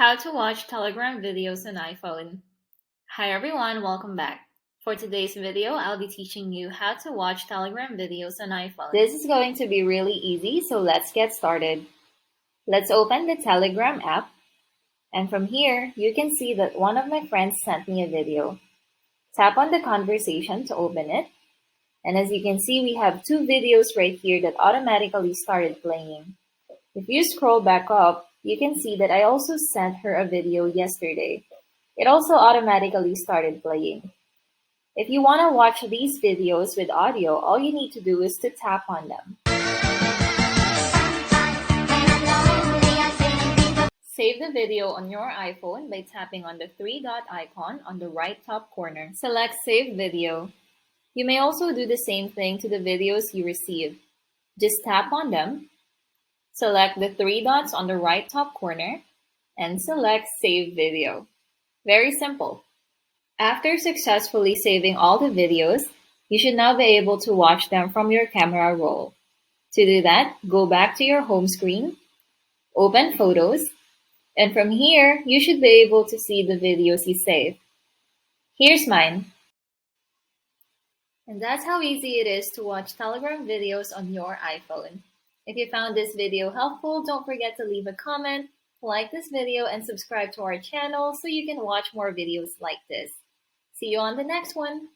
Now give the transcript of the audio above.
How to watch Telegram videos on iPhone. Hi everyone, welcome back. For today's video, I'll be teaching you how to watch Telegram videos on iPhone. This is going to be really easy, so let's get started. Let's open the Telegram app, and from here, you can see that one of my friends sent me a video. Tap on the conversation to open it, and as you can see, we have two videos right here that automatically started playing. If you scroll back up, you can see that I also sent her a video yesterday. It also automatically started playing. If you want to watch these videos with audio, all you need to do is to tap on them. Save the video on your iPhone by tapping on the three-dot icon on the right top corner. Select Save Video. You may also do the same thing to the videos you receive. Just tap on them. Select the three dots on the right top corner and select Save Video. Very simple. After successfully saving all the videos, you should now be able to watch them from your camera roll. To do that, go back to your home screen, open Photos, and from here, you should be able to see the videos you saved. Here's mine. And that's how easy it is to watch Telegram videos on your iPhone. If you found this video helpful, don't forget to leave a comment, like this video, and subscribe to our channel so you can watch more videos like this. See you on the next one!